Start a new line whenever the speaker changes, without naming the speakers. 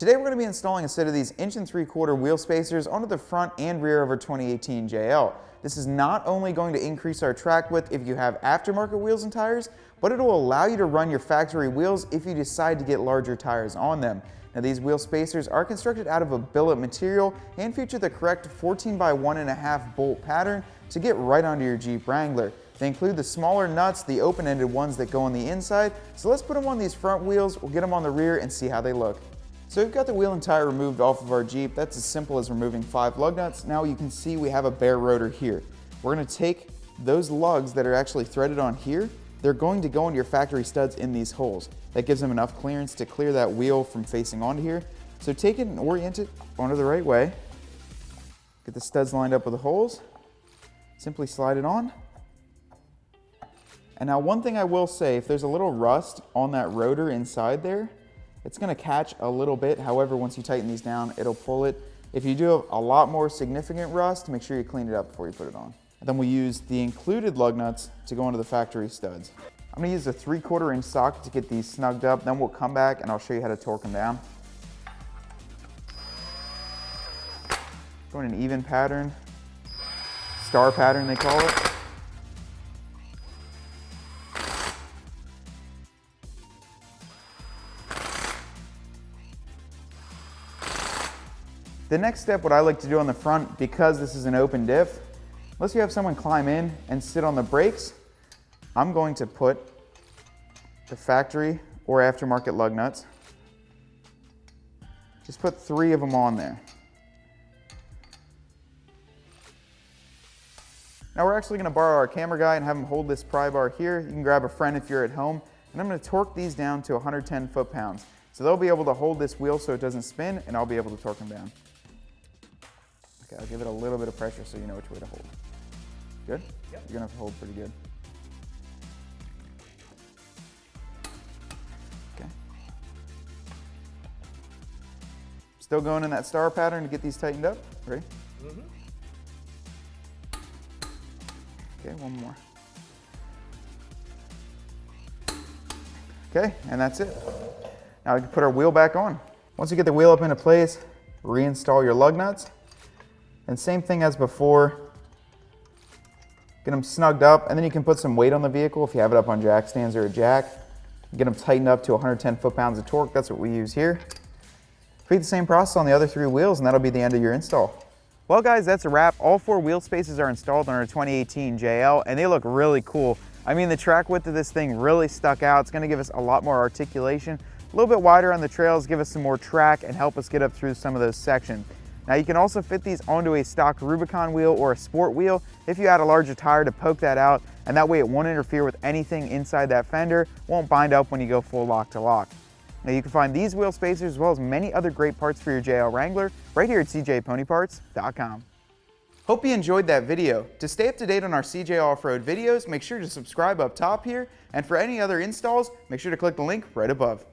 Today we're going to be installing a set of these 1 3/4 wheel spacers onto the front and rear of our 2018 JL. This is not only going to increase our track width if you have aftermarket wheels and tires, but it will allow you to run your factory wheels if you decide to get larger tires on them. Now these wheel spacers are constructed out of a billet material and feature the correct 14 by 1.5 bolt pattern to get right onto your Jeep Wrangler. They include the smaller nuts, the open-ended ones that go on the inside, so let's put them on these front wheels, we'll get them on the rear and see how they look. So we've got the wheel and tire removed off of our Jeep. That's as simple as removing 5 lug nuts. Now you can see we have a bare rotor here. We're going to take those lugs that are actually threaded on here, they're going to go into your factory studs in these holes. That gives them enough clearance to clear that wheel from facing onto here. So take it and orient it onto the right way. Get the studs lined up with the holes. Simply slide it on. And now one thing I will say, if there's a little rust on that rotor inside there, it's going to catch a little bit. However, once you tighten these down, it'll pull it. If you do have a lot more significant rust, make sure you clean it up before you put it on. And then we use the included lug nuts to go into the factory studs. I'm going to use a 3/4 inch socket to get these snugged up. Then we'll come back and I'll show you how to torque them down. Going an even pattern, star pattern they call it. The next step, what I like to do on the front, because this is an open diff, unless you have someone climb in and sit on the brakes, I'm going to put the factory or aftermarket lug nuts. Just put 3 of them on there. Now we're actually going to borrow our camera guy and have him hold this pry bar here. You can grab a friend if you're at home. And I'm going to torque these down to 110 foot-pounds. So they'll be able to hold this wheel so it doesn't spin, and I'll be able to torque them down. Okay, I'll give it a little bit of pressure so you know which way to hold. Good? Yep. You're gonna have to hold pretty good. Okay. Still going in that star pattern to get these tightened up. Ready? Mm-hmm. Okay, one more. Okay, and that's it. Now we can put our wheel back on. Once you get the wheel up into place, reinstall your lug nuts. And same thing as before, get them snugged up, and then you can put some weight on the vehicle if you have it up on jack stands or a jack. Get them tightened up to 110 foot-pounds of torque. That's what we use here. Repeat the same process on the other 3 wheels, and that'll be the end of your install. Well guys, that's a wrap. All 4 wheel spaces are installed on our 2018 JL, and they look really cool. I mean, the track width of this thing really stuck out. It's gonna give us a lot more articulation, a little bit wider on the trails, give us some more track, and help us get up through some of those sections. Now you can also fit these onto a stock Rubicon wheel or a sport wheel if you add a larger tire to poke that out, and that way it won't interfere with anything inside that fender, won't bind up when you go full lock to lock. Now you can find these wheel spacers as well as many other great parts for your JL Wrangler right here at cjponyparts.com. Hope you enjoyed that video. To stay up to date on our CJ Off-Road videos, make sure to subscribe up top here, and for any other installs, make sure to click the link right above.